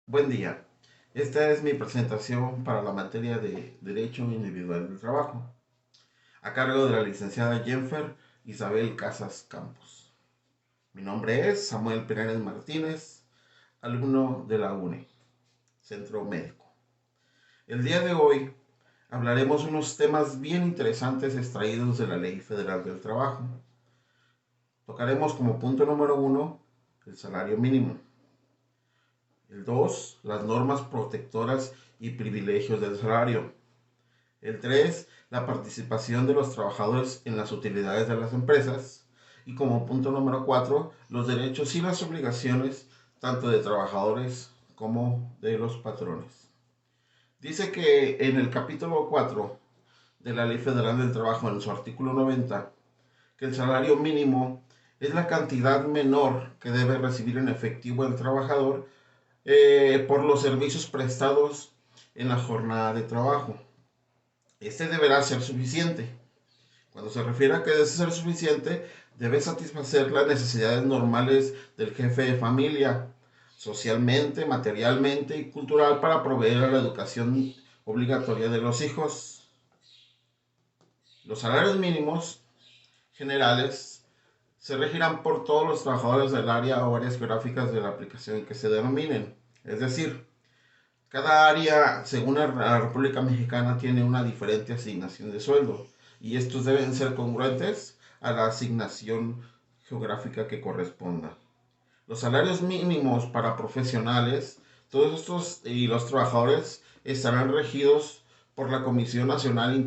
Buen día. Esta es mi presentación para la materia de Derecho Individual del Trabajo, a cargo de la licenciada Jennifer Isabel Casas Campos. Mi nombre es Samuel Pérez Martínez, alumno de la UNE, Centro Médico. El día de hoy hablaremos unos temas bien interesantes extraídos de la Ley Federal del Trabajo. Tocaremos como punto número uno el salario mínimo. El 2, las normas protectoras y privilegios del salario. El 3, la participación de los trabajadores en las utilidades de las empresas. Y como punto número 4, los derechos y las obligaciones tanto de trabajadores como de los patrones. Dice que en el capítulo 4 de la Ley Federal del Trabajo, en su artículo 90, que el salario mínimo es la cantidad menor que debe recibir en efectivo el trabajador por los servicios prestados en la jornada de trabajo. Este deberá ser suficiente. Cuando se refiere a que debe ser suficiente, debe satisfacer las necesidades normales del jefe de familia, socialmente, materialmente y cultural, para proveer a la educación obligatoria de los hijos. Los salarios mínimos generales se regirán por todos los trabajadores del área o áreas geográficas de la aplicación que se denominen. Es decir, cada área, según la República Mexicana, tiene una diferente asignación de sueldo y estos deben ser congruentes a la asignación geográfica que corresponda. Los salarios mínimos para profesionales, todos estos y los trabajadores estarán regidos por la Comisión Nacional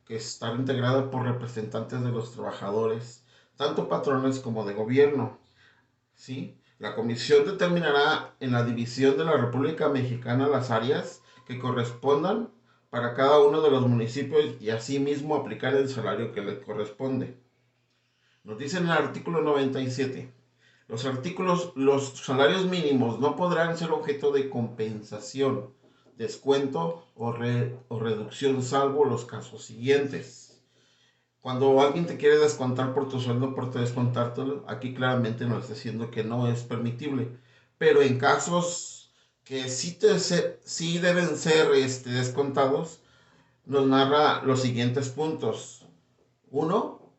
que está integrada por representantes de los trabajadores, tanto patrones como de gobierno. ¿Sí? La comisión determinará en la división de la República Mexicana las áreas que correspondan para cada uno de los municipios y asimismo aplicar el salario que le corresponde. Nos dice en el artículo 97, los salarios mínimos no podrán ser objeto de compensación, descuento o reducción salvo los casos siguientes. Cuando alguien te quiere descontar por tu sueldo, por descontártelo, aquí claramente nos está diciendo que no es permitible. Pero en casos que sí deben ser descontados, nos narra los siguientes puntos. Uno,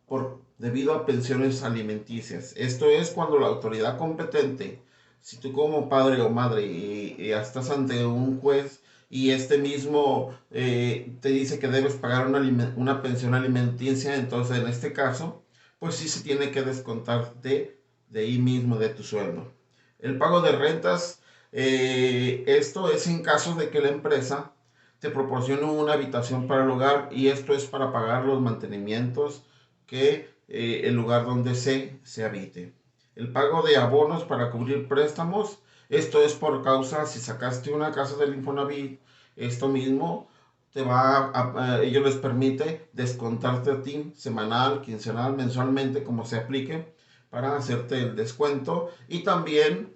debido a pensiones alimenticias. Esto es cuando la autoridad competente, si tú como padre o madre estás ante un juez y este mismo te dice que debes pagar una pensión alimenticia, entonces en este caso, pues sí se tiene que descontar de ahí mismo, de tu sueldo. El pago de rentas, esto es en caso de que la empresa te proporcione una habitación para el hogar y esto es para pagar los mantenimientos que el lugar donde se habite. El pago de abonos para cubrir préstamos, esto es por causa, si sacaste una casa del Infonavit, esto mismo ellos les permite descontarte a ti semanal, quincenal, mensualmente, como se aplique, para hacerte el descuento. Y también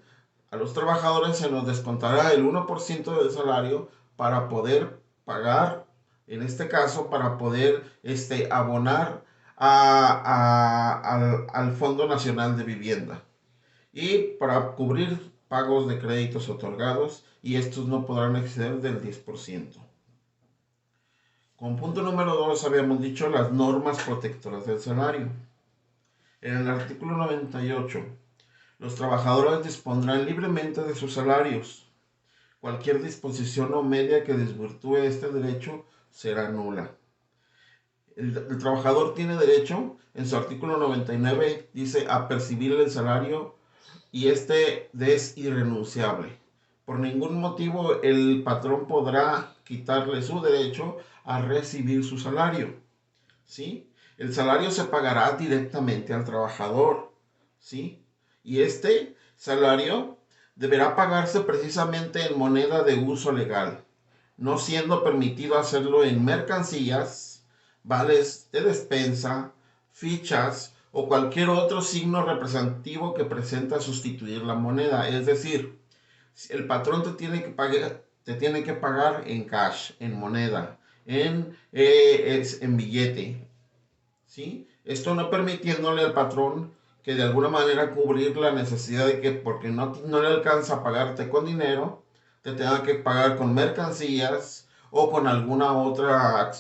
a los trabajadores se nos descontará el 1% del salario para poder pagar, en este caso, para poder abonar al Fondo Nacional de Vivienda y para cubrir pagos de créditos otorgados y estos no podrán exceder del 10%. Con punto número 2 habíamos dicho las normas protectoras del salario. En el artículo 98, los trabajadores dispondrán libremente de sus salarios. Cualquier disposición o media que desvirtúe este derecho será nula. El trabajador tiene derecho, en su artículo 99, dice, a percibir el salario y este es irrenunciable. Por ningún motivo el patrón podrá quitarle su derecho a recibir su salario. ¿Sí? El salario se pagará directamente al trabajador. ¿Sí? Y este salario deberá pagarse precisamente en moneda de uso legal, no siendo permitido hacerlo en mercancías, vales de despensa, fichas o cualquier otro signo representativo que presenta sustituir la moneda. Es decir, el patrón te tiene que pagar en cash, en moneda, en billete. ¿Sí? Esto no permitiéndole al patrón que de alguna manera cubrir la necesidad de que porque no le alcanza a pagarte con dinero, te tenga que pagar con mercancías o con alguna otra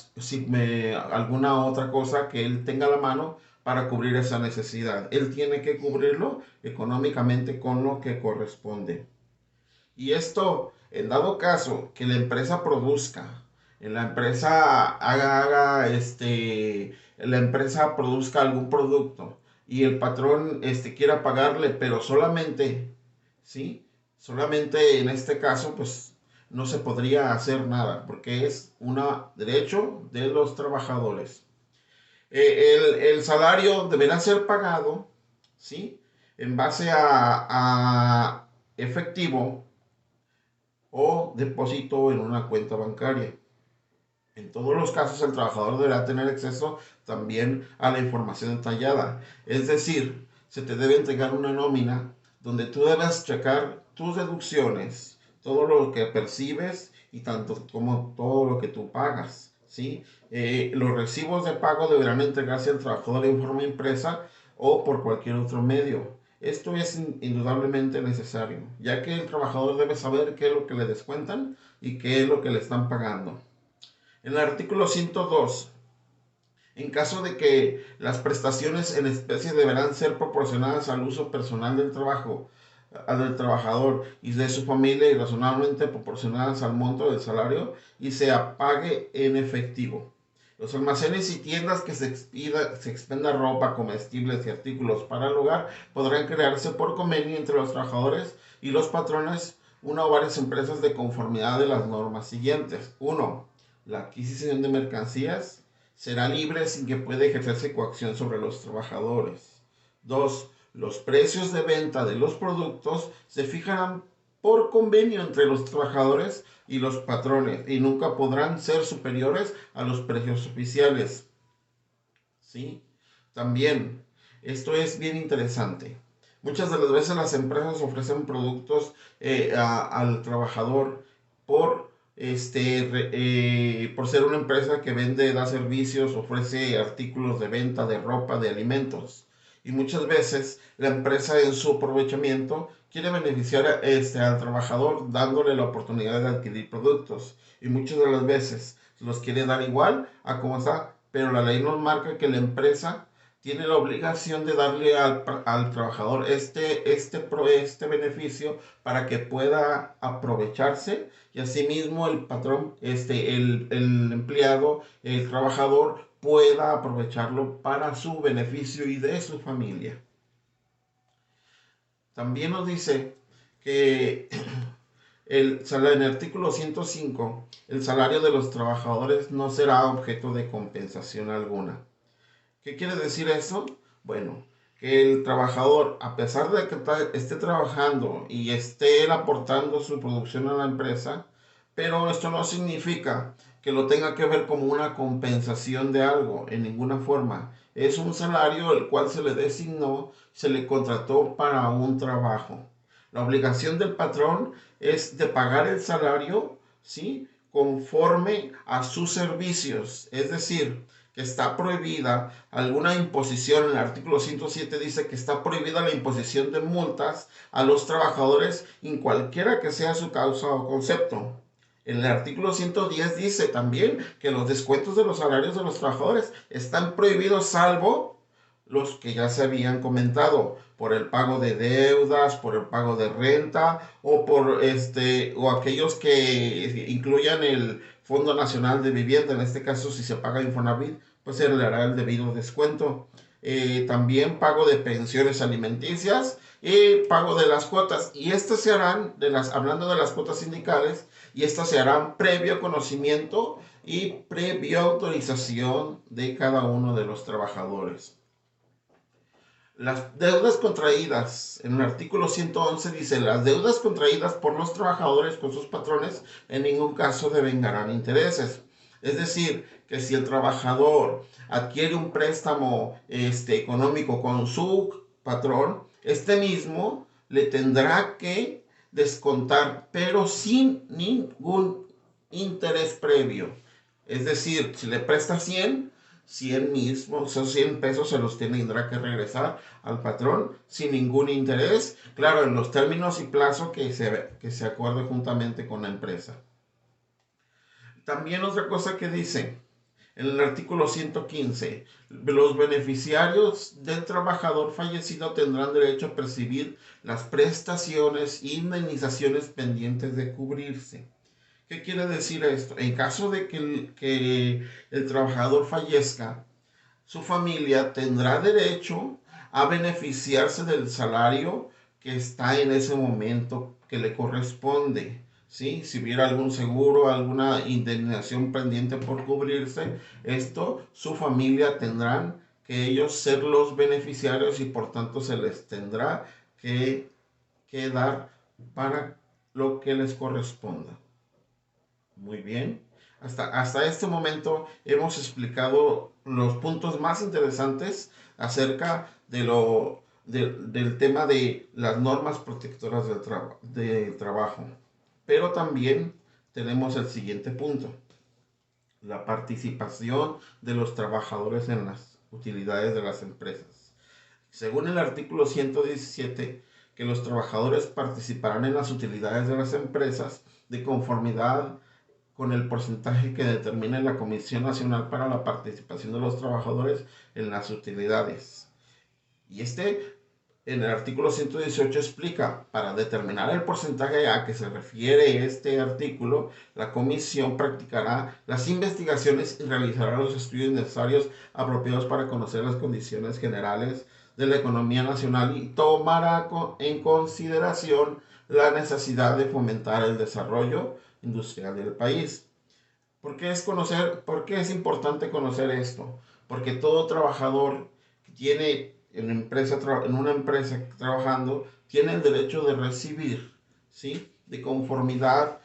cosa que él tenga a la mano para cubrir esa necesidad. Él tiene que cubrirlo económicamente con lo que corresponde. Y esto, en dado caso que la empresa produzca, en la empresa la empresa produzca algún producto y el patrón quiera pagarle, pero solamente, ¿sí? Solamente en este caso, pues no se podría hacer nada, porque es un derecho de los trabajadores. El salario deberá ser pagado, ¿sí? En base a efectivo o depósito en una cuenta bancaria. En todos los casos, el trabajador deberá tener acceso también a la información detallada. Es decir, se te debe entregar una nómina donde tú debes checar tus deducciones, todo lo que percibes y tanto como todo lo que tú pagas. ¿Sí? Los recibos de pago deberán entregarse al trabajador en forma impresa o por cualquier otro medio. Esto es indudablemente necesario, ya que el trabajador debe saber qué es lo que le descuentan y qué es lo que le están pagando. En el artículo 102, en caso de que las prestaciones en especie deberán ser proporcionadas al uso personal del trabajador y de su familia y razonablemente proporcionadas al monto del salario y se pague en efectivo. Los almacenes y tiendas que se expenda ropa, comestibles y artículos para el hogar podrán crearse por convenio entre los trabajadores y los patrones, una o varias empresas de conformidad de las normas siguientes. 1. La adquisición de mercancías será libre sin que pueda ejercerse coacción sobre los trabajadores. 2. Los precios de venta de los productos se fijarán por convenio entre los trabajadores y los patrones y nunca podrán ser superiores a los precios oficiales. ¿Sí? También, esto es bien interesante. Muchas de las veces las empresas ofrecen productos al trabajador por, por ser una empresa que vende, da servicios, ofrece artículos de venta, de ropa, de alimentos. Y muchas veces la empresa en su aprovechamiento quiere beneficiar al trabajador dándole la oportunidad de adquirir productos. Y muchas de las veces los quiere dar igual a como está, pero la ley nos marca que la empresa tiene la obligación de darle al trabajador este beneficio para que pueda aprovecharse y asimismo el patrón, el empleado, el trabajador pueda aprovecharlo para su beneficio y de su familia. También nos dice que en el artículo 105, el salario de los trabajadores no será objeto de compensación alguna. ¿Qué quiere decir eso? Bueno, que el trabajador, a pesar de que esté trabajando y esté aportando su producción a la empresa, pero esto no significa que lo tenga que ver como una compensación de algo, en ninguna forma. Es un salario el cual se le designó, se le contrató para un trabajo. La obligación del patrón es de pagar el salario, ¿sí? Conforme a sus servicios. Es decir, que está prohibida alguna imposición. En el artículo 107 dice que está prohibida la imposición de multas a los trabajadores en cualquiera que sea su causa o concepto. En el artículo 110 dice también que los descuentos de los salarios de los trabajadores están prohibidos salvo los que ya se habían comentado, por el pago de deudas, por el pago de renta o por o aquellos que incluyan el Fondo Nacional de Vivienda. En este caso, si se paga Infonavit, pues se le hará el debido descuento. También pago de pensiones alimenticias y pago de las cuotas. Y estas se harán, hablando de las cuotas sindicales, y estas se harán previo conocimiento y previa autorización de cada uno de los trabajadores. Las deudas contraídas, en el artículo 111 dice, las deudas contraídas por los trabajadores con sus patrones en ningún caso devengarán intereses. Es decir, que si el trabajador adquiere un préstamo económico con su patrón, este mismo le tendrá que descontar, pero sin ningún interés previo. Es decir, si le presta 100, 100 mismos, esos 100 pesos se los tendrá que regresar al patrón sin ningún interés, claro, en los términos y plazo que se acuerde juntamente con la empresa. También otra cosa que dice en el artículo 115, los beneficiarios del trabajador fallecido tendrán derecho a percibir las prestaciones e indemnizaciones pendientes de cubrirse. ¿Qué quiere decir esto? En caso de que el trabajador fallezca, su familia tendrá derecho a beneficiarse del salario que está en ese momento que le corresponde. ¿Sí? Si hubiera algún seguro, alguna indemnización pendiente por cubrirse, esto su familia tendrán que ellos ser los beneficiarios y por tanto se les tendrá que dar para lo que les corresponda. Muy bien. Hasta este momento hemos explicado los puntos más interesantes acerca del tema de las normas protectoras del trabajo. Pero también tenemos el siguiente punto, la participación de los trabajadores en las utilidades de las empresas. Según el artículo 117, que los trabajadores participarán en las utilidades de las empresas de conformidad con el porcentaje que determine la Comisión Nacional para la Participación de los Trabajadores en las Utilidades. Y en el artículo 118 explica, para determinar el porcentaje a que se refiere este artículo, la comisión practicará las investigaciones y realizará los estudios necesarios apropiados para conocer las condiciones generales de la economía nacional y tomará en consideración la necesidad de fomentar el desarrollo industrial del país. ¿Por qué es importante conocer esto? Porque todo trabajador que tiene en una empresa trabajando tiene el derecho de recibir, ¿sí? De conformidad,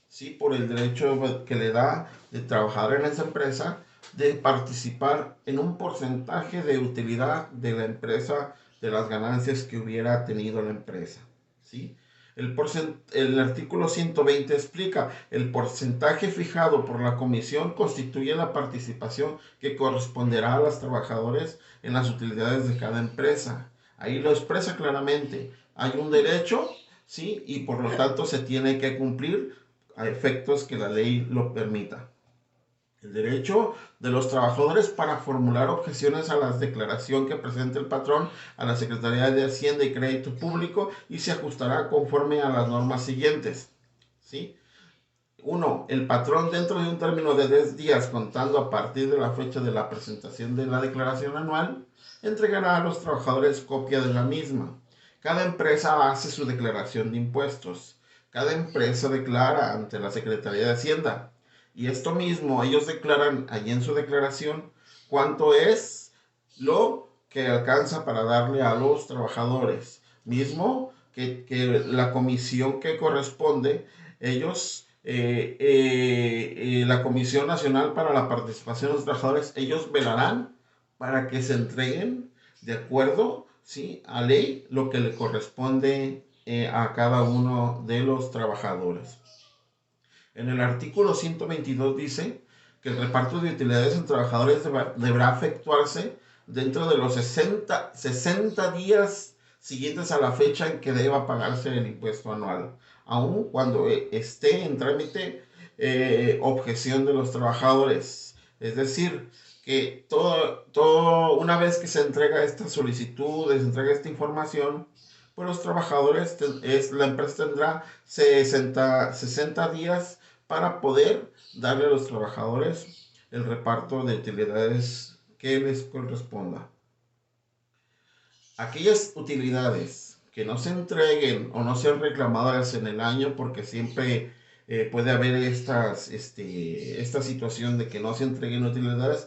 ¿sí? Por el derecho que le da de trabajar en esa empresa, de participar en un porcentaje de utilidad de la empresa, de las ganancias que hubiera tenido la empresa, ¿sí? El artículo 120 explica, el porcentaje fijado por la comisión constituye la participación que corresponderá a los trabajadores en las utilidades de cada empresa. Ahí lo expresa claramente. Hay un derecho, ¿sí? Y por lo tanto se tiene que cumplir a efectos que la ley lo permita. El derecho de los trabajadores para formular objeciones a la declaración que presente el patrón a la Secretaría de Hacienda y Crédito Público y se ajustará conforme a las normas siguientes. ¿Sí? 1. El patrón, dentro de un término de 10 días contando a partir de la fecha de la presentación de la declaración anual, entregará a los trabajadores copia de la misma. Cada empresa hace su declaración de impuestos. Cada empresa declara ante la Secretaría de Hacienda. Y esto mismo, ellos declaran allí en su declaración cuánto es lo que alcanza para darle a los trabajadores. Mismo que la comisión que corresponde, ellos, la Comisión Nacional para la Participación de los Trabajadores, ellos velarán para que se entreguen de acuerdo, ¿sí?, a ley lo que le corresponde a cada uno de los trabajadores. En el artículo 122 dice que el reparto de utilidades en trabajadores deberá efectuarse dentro de los 60 días siguientes a la fecha en que deba pagarse el impuesto anual, aun cuando esté en trámite objeción de los trabajadores. Es decir, que una vez que se entrega esta solicitud, se entrega esta información, pues los trabajadores, la empresa tendrá 60 días para poder darle a los trabajadores el reparto de utilidades que les corresponda. Aquellas utilidades que no se entreguen o no sean reclamadas en el año, porque siempre puede haber esta situación de que no se entreguen utilidades,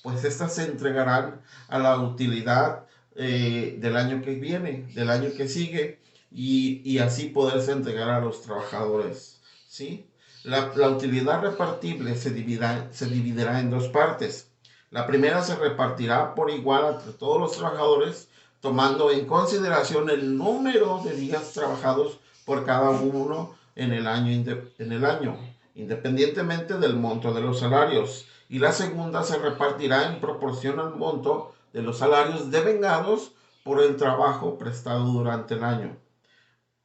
pues estas se entregarán a la utilidad del año que viene, del año que sigue, y así poderse entregar a los trabajadores, ¿sí? La utilidad repartible se dividirá en dos partes. La primera se repartirá por igual entre todos los trabajadores, tomando en consideración el número de días trabajados por cada uno en el año. independientemente del monto de los salarios, y la segunda se repartirá en proporción al monto de los salarios devengados por el trabajo prestado durante el año.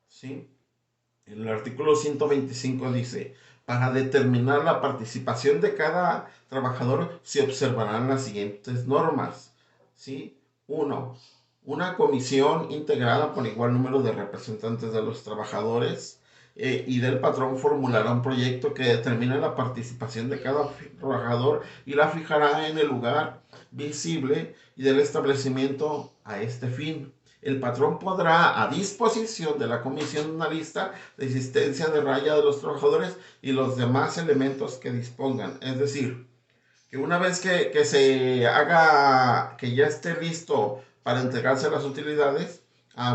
¿Sí? El artículo 125 dice, para determinar la participación de cada trabajador se observarán las siguientes normas. ¿Sí? 1. Una comisión integrada por igual número de representantes de los trabajadores y del patrón formulará un proyecto que determine la participación de cada trabajador y la fijará en el lugar visible y del establecimiento a este fin. El patrón podrá, a disposición de la comisión, una lista de existencia de raya de los trabajadores y los demás elementos que dispongan. Es decir, que una vez que se haga, que ya esté listo para entregarse las utilidades,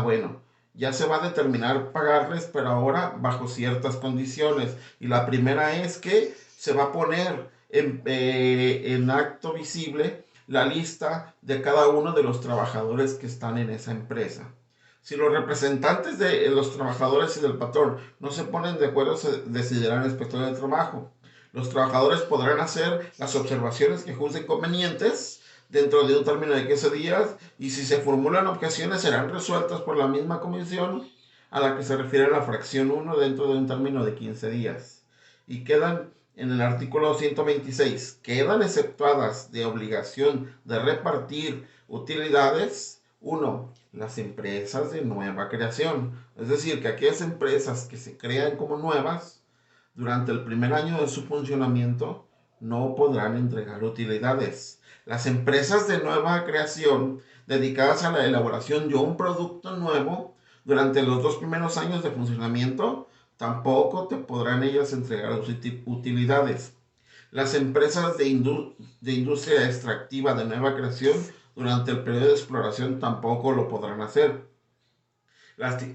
bueno, ya se va a determinar pagarles, pero ahora bajo ciertas condiciones. Y la primera es que se va a poner en acto visible la lista de cada uno de los trabajadores que están en esa empresa. Si los representantes de los trabajadores y del patrón no se ponen de acuerdo, se decidirá el inspector de trabajo. Los trabajadores podrán hacer las observaciones que juzguen convenientes dentro de un término de 15 días y si se formulan objeciones serán resueltas por la misma comisión a la que se refiere la fracción 1 dentro de un término de 15 días. Y quedan en el artículo 126, quedan exceptuadas de obligación de repartir utilidades 1. Las empresas de nueva creación. Es decir, que aquellas empresas que se crean como nuevas durante el primer año de su funcionamiento no podrán entregar utilidades. Las empresas de nueva creación dedicadas a la elaboración de un producto nuevo durante los 2 primeros años de funcionamiento tampoco te podrán ellas entregar utilidades. Las empresas de industria extractiva de nueva creación durante el periodo de exploración tampoco lo podrán hacer.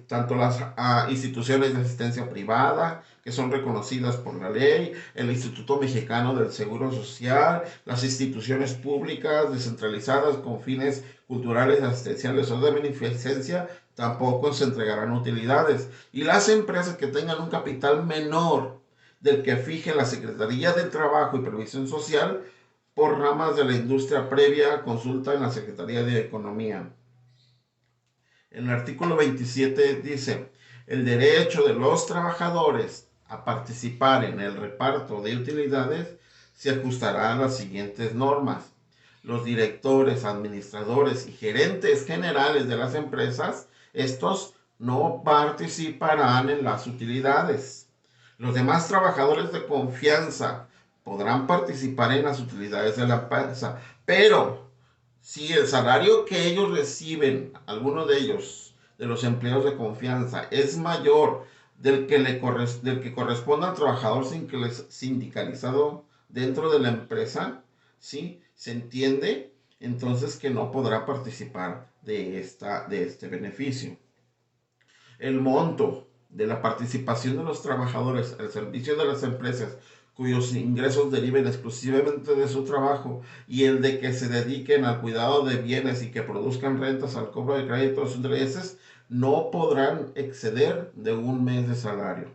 Tanto las instituciones de asistencia privada, que son reconocidas por la ley, el Instituto Mexicano del Seguro Social, las instituciones públicas descentralizadas con fines culturales, asistenciales o de beneficencia, tampoco se entregarán utilidades. Y las empresas que tengan un capital menor del que fije la Secretaría del Trabajo y Previsión Social, por ramas de la industria previa consulta en la Secretaría de Economía. En el artículo 27 dice, el derecho de los trabajadores a participar en el reparto de utilidades se ajustará a las siguientes normas. Los directores, administradores y gerentes generales de las empresas, estos no participarán en las utilidades. Los demás trabajadores de confianza podrán participar en las utilidades de la empresa, pero si el salario que ellos reciben, algunos de ellos, de los empleados de confianza, es mayor del que corresponde al trabajador sindicalizado dentro de la empresa, ¿sí? Se entiende entonces que no podrá participar de este beneficio. El monto de la participación de los trabajadores al servicio de las empresas cuyos ingresos deriven exclusivamente de su trabajo y el de que se dediquen al cuidado de bienes y que produzcan rentas al cobro de créditos e intereses no podrán exceder de un mes de salario.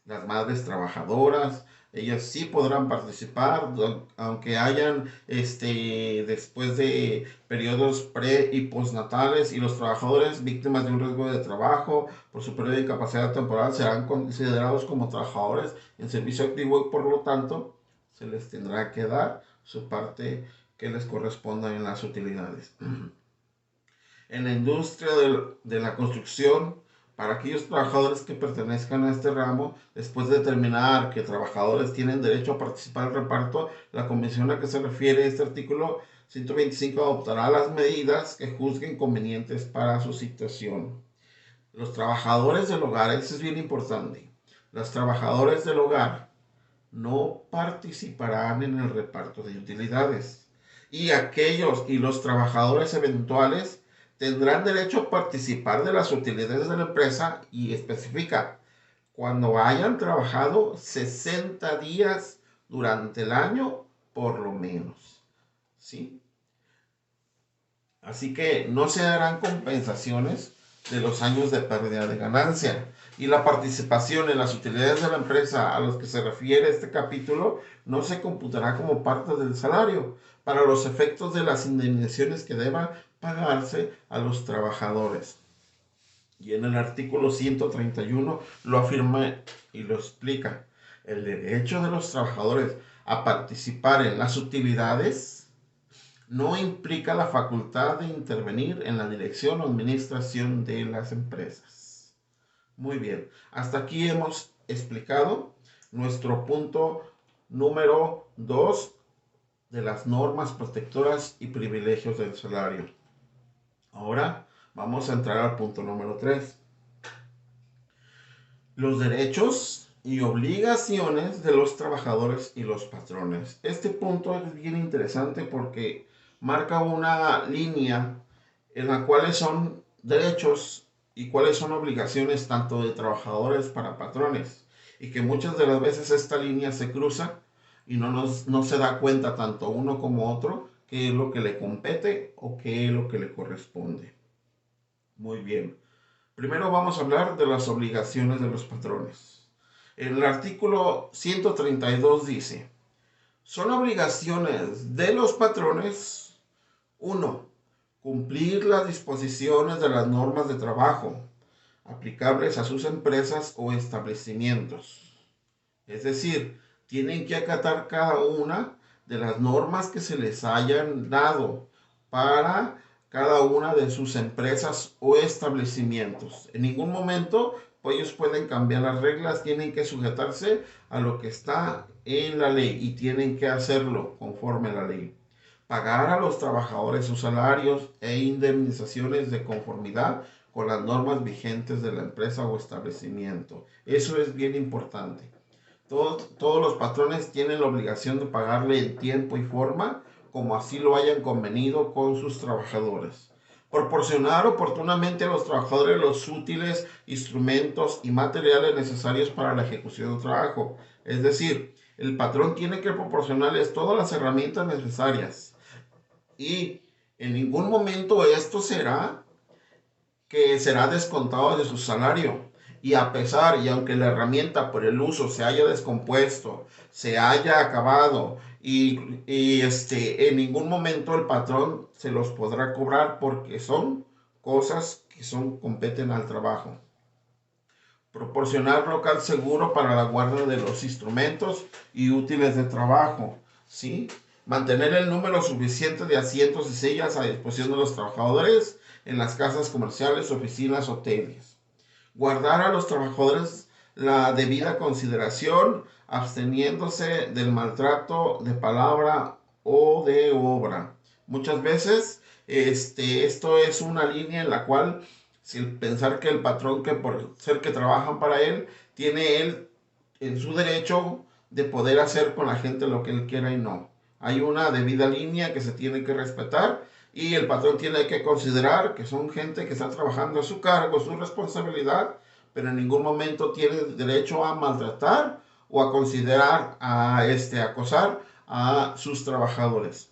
Las madres trabajadoras, ellas sí podrán participar, aunque hayan después de periodos pre y postnatales, y los trabajadores víctimas de un riesgo de trabajo por su periodo de incapacidad temporal serán considerados como trabajadores en servicio activo y por lo tanto se les tendrá que dar su parte que les corresponda en las utilidades. En la industria de la construcción, para aquellos trabajadores que pertenezcan a este ramo, después de determinar que trabajadores tienen derecho a participar en el reparto, la comisión a que se refiere este artículo 125 adoptará las medidas que juzguen convenientes para su situación. Los trabajadores del hogar, eso es bien importante, los trabajadores del hogar no participarán en el reparto de utilidades. Y los trabajadores eventuales tendrán derecho a participar de las utilidades de la empresa y especifica cuando hayan trabajado 60 días durante el año por lo menos. ¿Sí? Así que no se darán compensaciones de los años de pérdida de ganancia. y la participación en las utilidades de la empresa a los que se refiere este capítulo no se computará como parte del salario para los efectos de las indemnizaciones que deba pagarse a los trabajadores. Y en el artículo 131 lo afirma y lo explica. El derecho de los trabajadores a participar en las utilidades no implica la facultad de intervenir en la dirección o administración de las empresas. Muy bien, hasta aquí hemos explicado nuestro punto número 2 de las normas protectoras y privilegios del salario. Ahora vamos a entrar al punto número 3. Los derechos y obligaciones de los trabajadores y los patrones. Este punto es bien interesante porque marca una línea en la cuales son derechos y cuáles son obligaciones tanto de trabajadores para patrones. Y que muchas de las veces esta línea se cruza y no se da cuenta tanto uno como otro qué es lo que le compete o qué es lo que le corresponde. Muy bien. Primero vamos a hablar de las obligaciones de los patrones. El artículo 132 dice, son obligaciones de los patrones: 1. Cumplir las disposiciones de las normas de trabajo aplicables a sus empresas o establecimientos. Es decir, tienen que acatar cada una de las normas que se les hayan dado para cada una de sus empresas o establecimientos. En ningún momento pues, ellos pueden cambiar las reglas, tienen que sujetarse a lo que está en la ley y tienen que hacerlo conforme a la ley. Pagar a los trabajadores sus salarios e indemnizaciones de conformidad con las normas vigentes de la empresa o establecimiento. Eso es bien importante. Todos los patrones tienen la obligación de pagarle en tiempo y forma como así lo hayan convenido con sus trabajadores. Proporcionar oportunamente a los trabajadores los útiles, instrumentos y materiales necesarios para la ejecución del trabajo. Es decir, el patrón tiene que proporcionarles todas las herramientas necesarias. Y en ningún momento esto será descontado de su salario. Y a pesar, y aunque la herramienta por el uso se haya descompuesto, se haya acabado, en ningún momento el patrón se los podrá cobrar porque son cosas que competen al trabajo. Proporcionar local seguro para la guardia de los instrumentos y útiles de trabajo, ¿sí? Mantener el número suficiente de asientos y sillas a disposición de los trabajadores en las casas comerciales, oficinas, hoteles. Guardar a los trabajadores la debida consideración, absteniéndose del maltrato de palabra o de obra. Muchas veces esto es una línea en la cual, sin pensar que el patrón, que por ser que trabajan para él, tiene él en su derecho de poder hacer con la gente lo que él quiera y no. Hay una debida línea que se tiene que respetar y el patrón tiene que considerar que son gente que está trabajando a su cargo, su responsabilidad, pero en ningún momento tiene derecho a maltratar o a considerar, a acosar a sus trabajadores.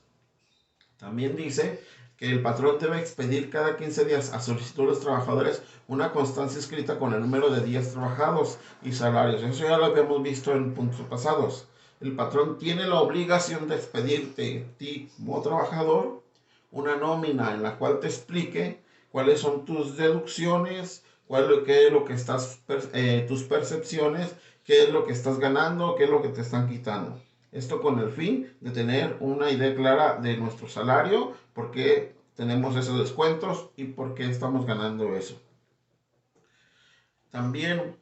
También dice que el patrón debe expedir cada 15 días a solicitud de los trabajadores una constancia escrita con el número de días trabajados y salarios. Eso ya lo habíamos visto en puntos pasados. El patrón tiene la obligación de expedirte a ti como trabajador una nómina en la cual te explique cuáles son tus deducciones, qué es lo que tus percepciones, qué es lo que estás ganando, qué es lo que te están quitando. Esto con el fin de tener una idea clara de nuestro salario, por qué tenemos esos descuentos y por qué estamos ganando eso. También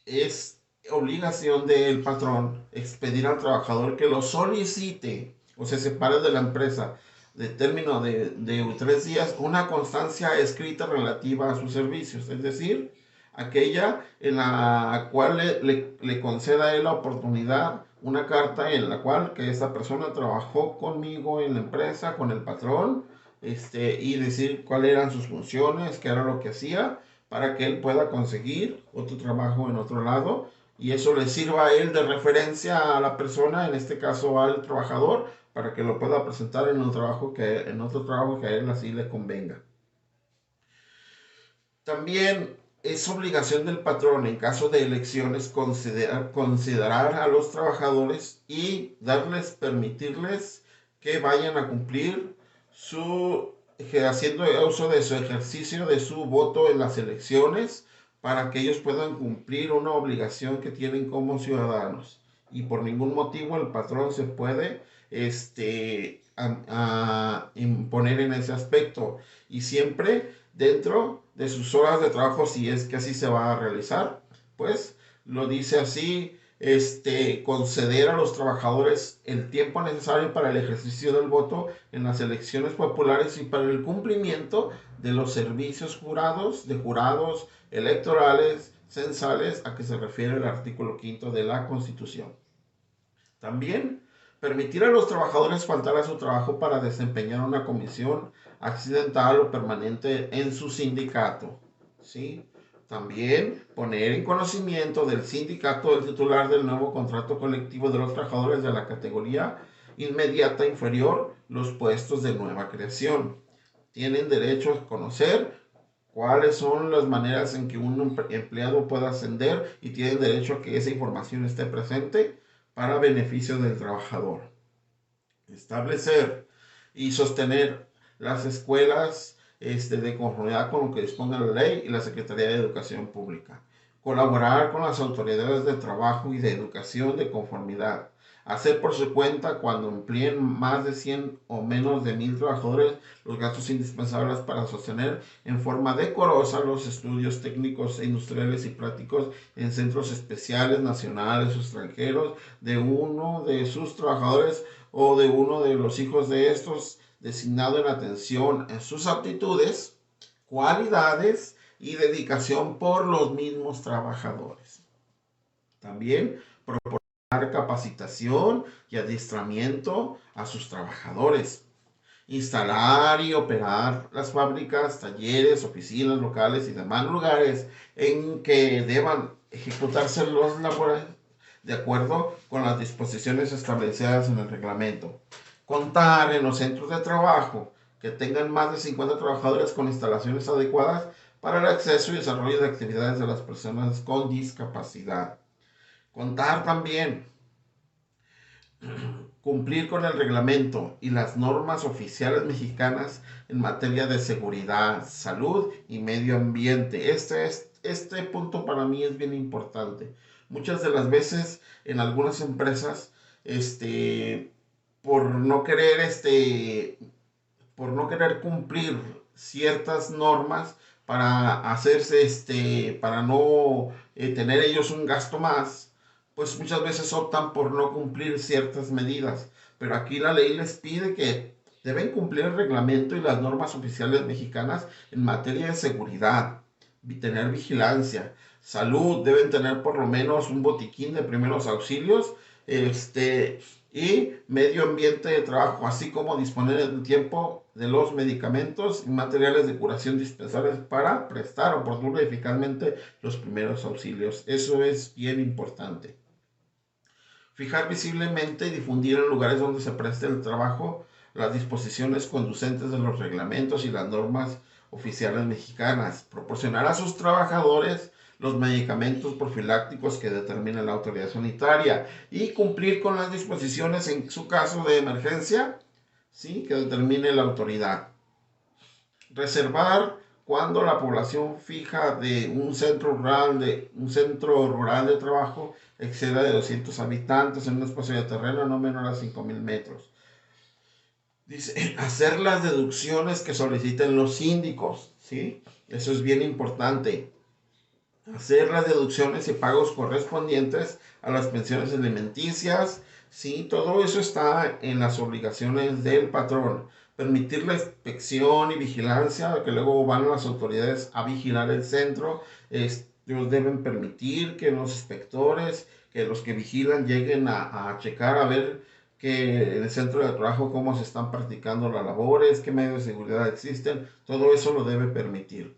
es obligación del patrón expedir al trabajador que lo solicite o se separe de la empresa de término de 3 días una constancia escrita relativa a sus servicios, es decir, aquella en la cual le conceda a él la oportunidad, una carta en la cual que esta persona trabajó conmigo en la empresa, con el patrón, y decir cuáles eran sus funciones, qué era lo que hacía, para que él pueda conseguir otro trabajo en otro lado y eso le sirva a él de referencia a la persona, en este caso al trabajador, para que lo pueda presentar en otro trabajo que a él así le convenga. También es obligación del patrón en caso de elecciones considerar a los trabajadores y permitirles que vayan a cumplir haciendo uso de su ejercicio de su voto en las elecciones para que ellos puedan cumplir una obligación que tienen como ciudadanos. Y por ningún motivo el patrón se puede imponer en ese aspecto. Y siempre dentro de sus horas de trabajo, si es que así se va a realizar, pues lo dice así, conceder a los trabajadores el tiempo necesario para el ejercicio del voto en las elecciones populares y para el cumplimiento de los servicios jurados electorales, censales, a que se refiere el artículo 5 de la Constitución. También permitir a los trabajadores faltar a su trabajo para desempeñar una comisión accidental o permanente en su sindicato. ¿Sí? También poner en conocimiento del sindicato del titular del nuevo contrato colectivo de los trabajadores de la categoría inmediata inferior los puestos de nueva creación. Tienen derecho a conocer cuáles son las maneras en que un empleado pueda ascender y tienen derecho a que esa información esté presente para beneficio del trabajador. Establecer y sostener las escuelas de conformidad con lo que disponga la ley y la Secretaría de Educación Pública. Colaborar con las autoridades de trabajo y de educación de conformidad. Hacer por su cuenta, cuando empleen más de 100 o menos de 1000 trabajadores, los gastos indispensables para sostener en forma decorosa los estudios técnicos, industriales y prácticos en centros especiales, nacionales o extranjeros, de uno de sus trabajadores o de uno de los hijos de estos, designado en atención a sus aptitudes, cualidades y dedicación por los mismos trabajadores. También proporcionar capacitación y adiestramiento a sus trabajadores. Instalar y operar las fábricas, talleres, oficinas locales y demás lugares en que deban ejecutarse los labores de acuerdo con las disposiciones establecidas en el reglamento. Contar en los centros de trabajo que tengan más de 50 trabajadores con instalaciones adecuadas para el acceso y desarrollo de actividades de las personas con discapacidad. Contar también, cumplir con el reglamento y las normas oficiales mexicanas en materia de seguridad, salud y medio ambiente. Este punto para mí es bien importante. Muchas de las veces en algunas empresas, por no querer, por no querer cumplir ciertas normas para hacerse, para no tener ellos un gasto más, pues muchas veces optan por no cumplir ciertas medidas. Pero aquí la ley les pide que deben cumplir el reglamento y las normas oficiales mexicanas en materia de seguridad, tener vigilancia, salud, deben tener por lo menos un botiquín de primeros auxilios, y medio ambiente de trabajo, así como disponer del tiempo de los medicamentos y materiales de curación dispensables para prestar oportuno y eficazmente los primeros auxilios. Eso es bien importante. Fijar visiblemente y difundir en lugares donde se preste el trabajo las disposiciones conducentes de los reglamentos y las normas oficiales mexicanas. Proporcionar a sus trabajadores los medicamentos profilácticos que determine la autoridad sanitaria y cumplir con las disposiciones en su caso de emergencia, ¿sí?, que determine la autoridad. Reservar cuando la población fija de un centro rural de trabajo exceda de 200 habitantes en un espacio de terreno no menor a 5,000 metros. Dice, hacer las deducciones que soliciten los síndicos, ¿sí? Eso es bien importante. Hacer las deducciones y pagos correspondientes a las pensiones alimenticias, ¿sí? Todo eso está en las obligaciones del patrón. Permitir la inspección y vigilancia, que luego van las autoridades a vigilar el centro. Ellos deben permitir que los inspectores, que los que vigilan lleguen a checar, a ver que en el centro de trabajo cómo se están practicando las labores, qué medios de seguridad existen. Todo eso lo debe permitir.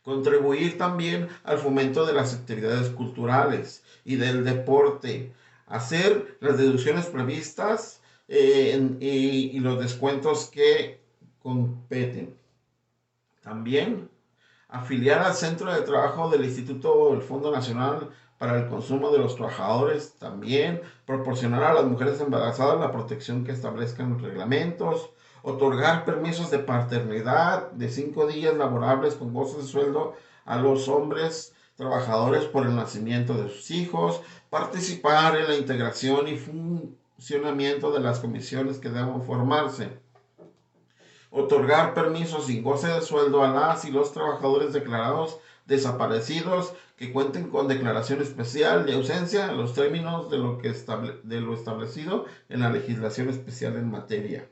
Contribuir también al fomento de las actividades culturales y del deporte. Hacer las deducciones previstas y los descuentos que competen. También afiliar al centro de trabajo del Instituto del Fondo Nacional para el Consumo de los Trabajadores también, proporcionar a las mujeres embarazadas la protección que establezcan los reglamentos, otorgar permisos de paternidad de 5 días laborables con goce de sueldo a los hombres trabajadores por el nacimiento de sus hijos, participar en la integración y funcionamiento de las comisiones que deban formarse, otorgar permisos sin goce de sueldo a las y los trabajadores declarados desaparecidos que cuenten con declaración especial de ausencia en los términos de lo establecido en la legislación especial en materia.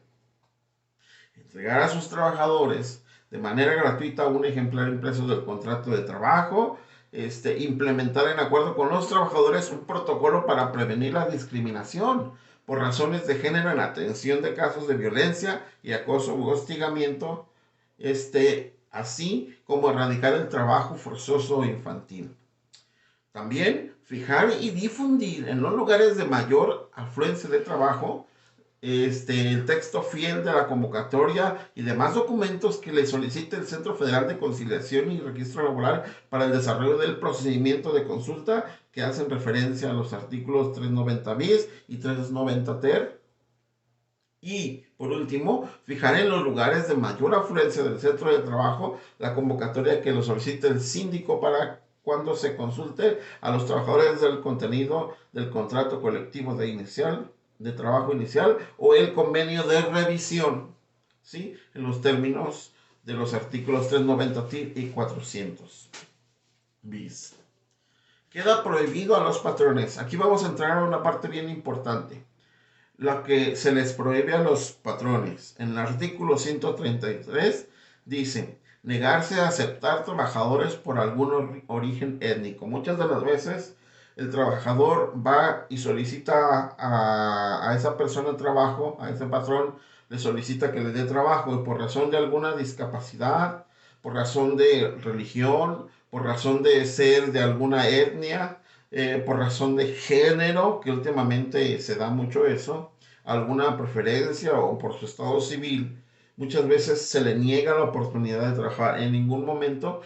Entregar a sus trabajadores de manera gratuita un ejemplar impreso del contrato de trabajo, implementar en acuerdo con los trabajadores un protocolo para prevenir la discriminación por razones de género en atención de casos de violencia y acoso u hostigamiento, así como erradicar el trabajo forzoso infantil. También fijar y difundir en los lugares de mayor afluencia de trabajo el texto fiel de la convocatoria y demás documentos que le solicite el Centro Federal de Conciliación y Registro Laboral para el desarrollo del procedimiento de consulta que hacen referencia a los artículos 390 bis y 390 ter. Y, por último, fijar en los lugares de mayor afluencia del centro de trabajo la convocatoria que lo solicite el síndico para cuando se consulte a los trabajadores del contenido del contrato colectivo de trabajo inicial o el convenio de revisión, ¿sí? En los términos de los artículos 390 TIR y 400 bis. Queda prohibido a los patrones. Aquí vamos a entrar a una parte bien importante. Lo que se les prohíbe a los patrones. En el artículo 133 dice, negarse a aceptar trabajadores por algún origen étnico. Muchas de las veces el trabajador va y solicita a esa persona trabajo, a ese patrón, le solicita que le dé trabajo y por razón de alguna discapacidad, por razón de religión, por razón de ser de alguna etnia, por razón de género, que últimamente se da mucho eso, alguna preferencia o por su estado civil, muchas veces se le niega la oportunidad de trabajar. En ningún momento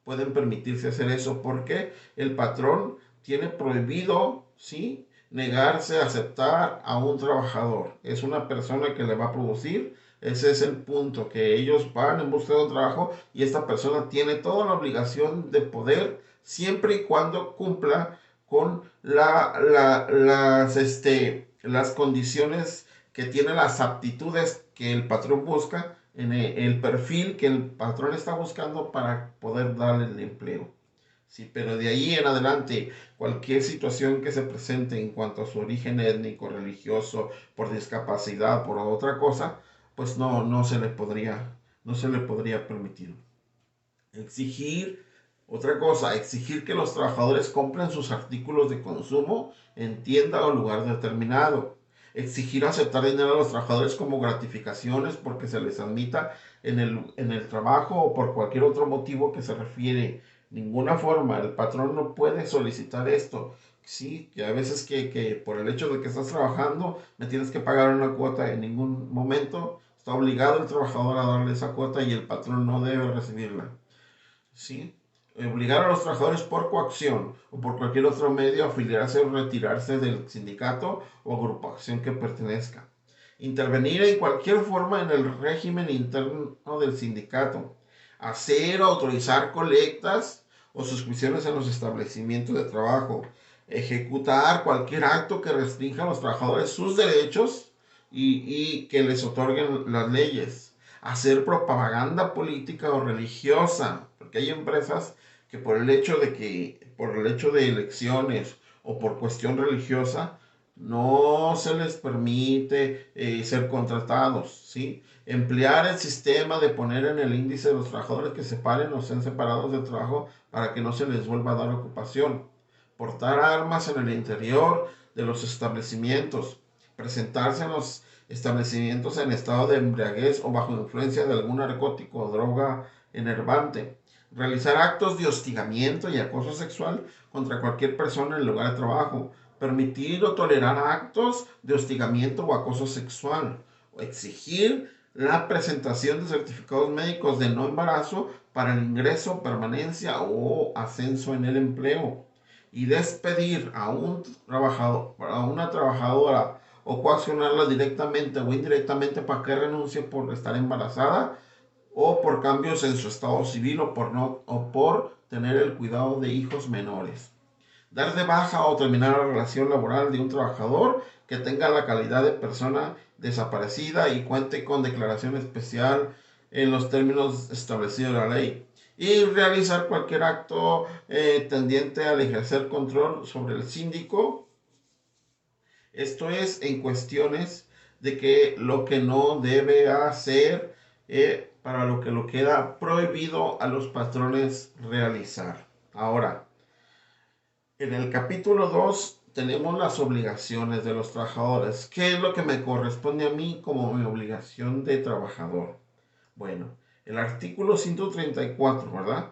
pueden permitirse hacer eso porque el patrón tiene prohibido, ¿sí?, negarse a aceptar a un trabajador. Es una persona que le va a producir. Ese es el punto, que ellos van en busca de un trabajo y esta persona tiene toda la obligación de poder, siempre y cuando cumpla con las condiciones que tiene, las aptitudes que el patrón busca, en el perfil que el patrón está buscando para poder darle el empleo. Sí, pero de ahí en adelante, cualquier situación que se presente en cuanto a su origen étnico, religioso, por discapacidad, por otra cosa, pues no se le podría permitir. Exigir, otra cosa, exigir que los trabajadores compren sus artículos de consumo en tienda o lugar determinado. Exigir aceptar dinero a los trabajadores como gratificaciones porque se les admita en el trabajo o por cualquier otro motivo que se refiere. Ninguna forma, el patrón no puede solicitar esto. Sí, que a veces que por el hecho de que estás trabajando me tienes que pagar una cuota, en ningún momento está obligado el trabajador a darle esa cuota y el patrón no debe recibirla. ¿Sí? Obligar a los trabajadores por coacción o por cualquier otro medio a afiliarse o retirarse del sindicato o agrupación que pertenezca. Intervenir en cualquier forma en el régimen interno del sindicato. Hacer o autorizar colectas o suscripciones en los establecimientos de trabajo. Ejecutar cualquier acto que restrinja a los trabajadores sus derechos y que les otorguen las leyes. Hacer propaganda política o religiosa, porque hay empresas que por el hecho de elecciones o por cuestión religiosa no se les permite ser contratados, ¿sí? Emplear el sistema de poner en el índice de los trabajadores que se paren o sean separados de trabajo para que no se les vuelva a dar ocupación. Portar armas en el interior de los establecimientos. Presentarse en los establecimientos en estado de embriaguez o bajo influencia de algún narcótico o droga enervante. Realizar actos de hostigamiento y acoso sexual contra cualquier persona en el lugar de trabajo. Permitir o tolerar actos de hostigamiento o acoso sexual. O exigir la presentación de certificados médicos de no embarazo para el ingreso, permanencia o ascenso en el empleo, y despedir a un trabajador, a una trabajadora o coaccionarla directamente o indirectamente para que renuncie por estar embarazada o por cambios en su estado civil o por tener el cuidado de hijos menores. Dar de baja o terminar la relación laboral de un trabajador que tenga la calidad de persona desaparecida y cuente con declaración especial en los términos establecidos en la ley. Y realizar cualquier acto tendiente al ejercer control sobre el síndico. Esto es en cuestiones de que lo que no debe hacer para lo que lo queda prohibido a los patrones realizar. Ahora, en el capítulo 2 tenemos las obligaciones de los trabajadores. ¿Qué es lo que me corresponde a mí como mi obligación de trabajador? Bueno, el artículo 134, ¿verdad?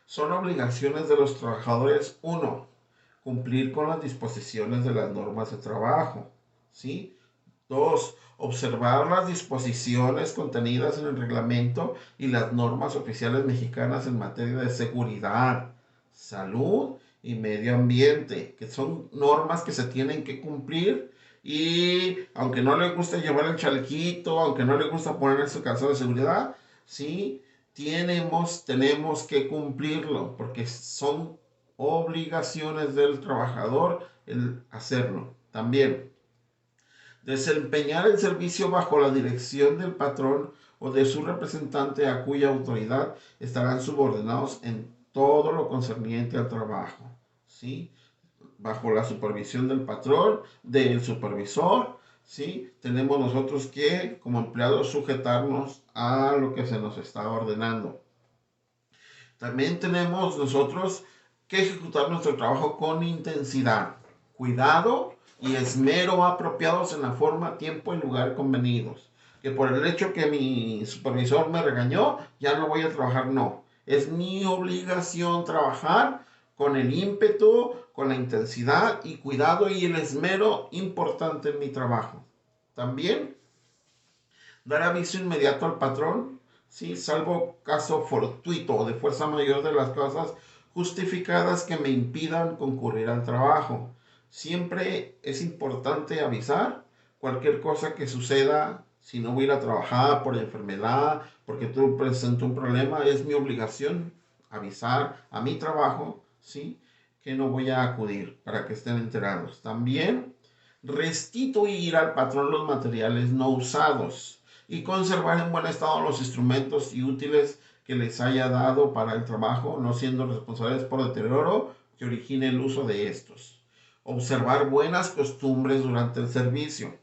Son obligaciones de los trabajadores. Uno, cumplir con las disposiciones de las normas de trabajo. ¿Sí? Dos, observar las disposiciones contenidas en el reglamento y las normas oficiales mexicanas en materia de seguridad, salud y medio ambiente, que son normas que se tienen que cumplir y aunque no le guste llevar el chalequito, aunque no le gusta poner su calzado de seguridad, sí, tenemos que cumplirlo porque son obligaciones del trabajador el hacerlo. También desempeñar el servicio bajo la dirección del patrón o de su representante a cuya autoridad estarán subordinados en todo lo concerniente al trabajo, ¿sí? Bajo la supervisión del patrón, del supervisor, ¿sí? Tenemos nosotros que, como empleados, sujetarnos a lo que se nos está ordenando. También tenemos nosotros que ejecutar nuestro trabajo con intensidad, cuidado y esmero apropiados en la forma, tiempo y lugar convenidos. Que por el hecho que mi supervisor me regañó, ya no voy a trabajar, no. Es mi obligación trabajar con el ímpetu, con la intensidad y cuidado y el esmero importante en mi trabajo. También dar aviso inmediato al patrón, ¿sí? Salvo caso fortuito o de fuerza mayor de las causas justificadas que me impidan concurrir al trabajo. Siempre es importante avisar cualquier cosa que suceda. Si no voy a ir a trabajar por enfermedad, porque tú presentas un problema, es mi obligación avisar a mi trabajo, ¿sí? Que no voy a acudir para que estén enterados. También restituir al patrón los materiales no usados y conservar en buen estado los instrumentos y útiles que les haya dado para el trabajo, no siendo responsables por deterioro que origine el uso de estos. Observar buenas costumbres durante el servicio.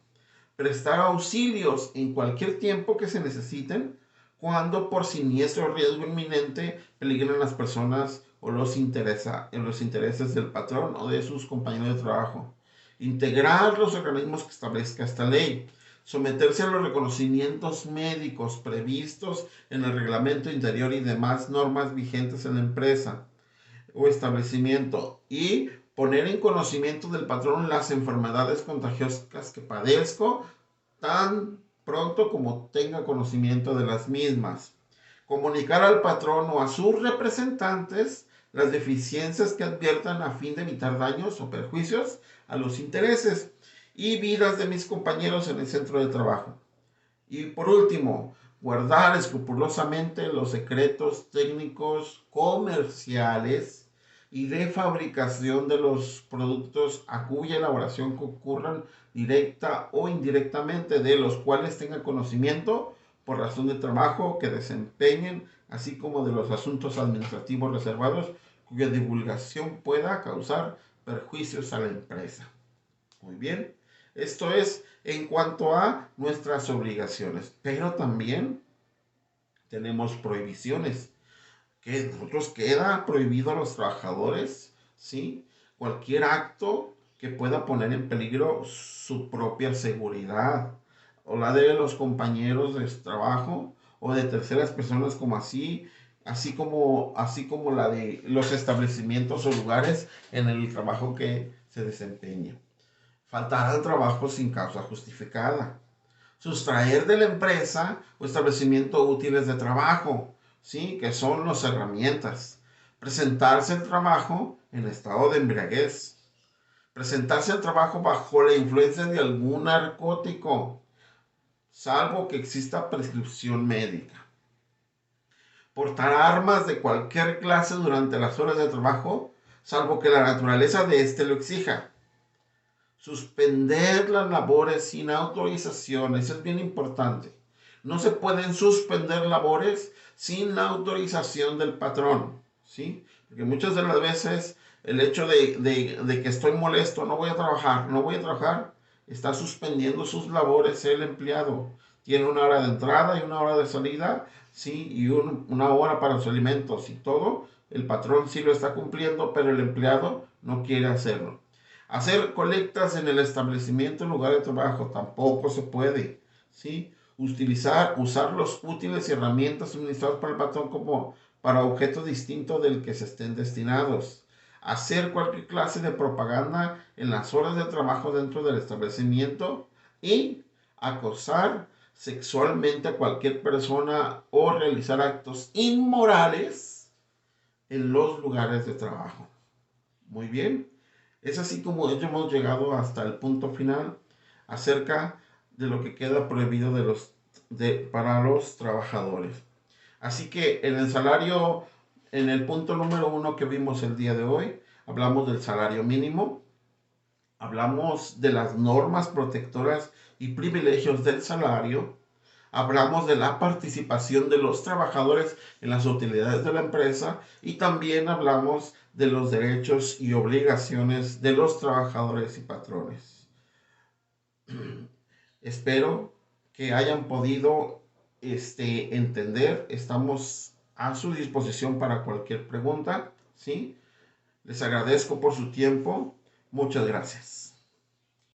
Prestar auxilios en cualquier tiempo que se necesiten cuando por siniestro o riesgo inminente peligren las personas o en los intereses del patrón o de sus compañeros de trabajo. Integrar los organismos que establezca esta ley. Someterse a los reconocimientos médicos previstos en el reglamento interior y demás normas vigentes en la empresa o establecimiento y poner en conocimiento del patrón las enfermedades contagiosas que padezco tan pronto como tenga conocimiento de las mismas. Comunicar al patrón o a sus representantes las deficiencias que adviertan a fin de evitar daños o perjuicios a los intereses y vidas de mis compañeros en el centro de trabajo. Y por último, guardar escrupulosamente los secretos técnicos comerciales y de fabricación de los productos a cuya elaboración concurran directa o indirectamente, de los cuales tenga conocimiento por razón de trabajo que desempeñen, así como de los asuntos administrativos reservados cuya divulgación pueda causar perjuicios a la empresa. Muy bien, esto es en cuanto a nuestras obligaciones, pero también tenemos prohibiciones que nosotros queda prohibido a los trabajadores, ¿sí? Cualquier acto que pueda poner en peligro su propia seguridad o la de los compañeros de trabajo o de terceras personas, como así como la de los establecimientos o lugares en el trabajo que se desempeña. Faltar al trabajo sin causa justificada. sustraer de la empresa o establecimiento útiles de trabajo, ¿sí? Que son las herramientas. Presentarse al trabajo en estado de embriaguez. Presentarse al trabajo bajo la influencia de algún narcótico, salvo que exista prescripción médica. Portar armas de cualquier clase durante las horas de trabajo, salvo que la naturaleza de éste lo exija. Suspender las labores sin autorización, eso es bien importante. No se pueden suspender labores sin la autorización del patrón, ¿sí? Porque muchas de las veces el hecho de que estoy molesto, no voy a trabajar, está suspendiendo sus labores el empleado. Tiene una hora de entrada y una hora de salida, ¿sí? Y una hora para los alimentos y todo. El patrón sí lo está cumpliendo, pero el empleado no quiere hacerlo. Hacer colectas en el establecimiento en lugar de trabajo tampoco se puede, ¿sí? Usar los útiles y herramientas suministrados por el patrón como para objetos distintos del que se estén destinados. Hacer cualquier clase de propaganda en las horas de trabajo dentro del establecimiento y acosar sexualmente a cualquier persona o realizar actos inmorales en los lugares de trabajo. Muy bien. Es así como hemos llegado hasta el punto final acerca de lo que queda prohibido para los trabajadores. Así que en el salario, en el punto número 1 que vimos el día de hoy, hablamos del salario mínimo, hablamos de las normas protectoras y privilegios del salario, hablamos de la participación de los trabajadores en las utilidades de la empresa y también hablamos de los derechos y obligaciones de los trabajadores y patrones. Espero que hayan podido entender. Estamos a su disposición para cualquier pregunta, ¿sí? Les agradezco por su tiempo. Muchas gracias.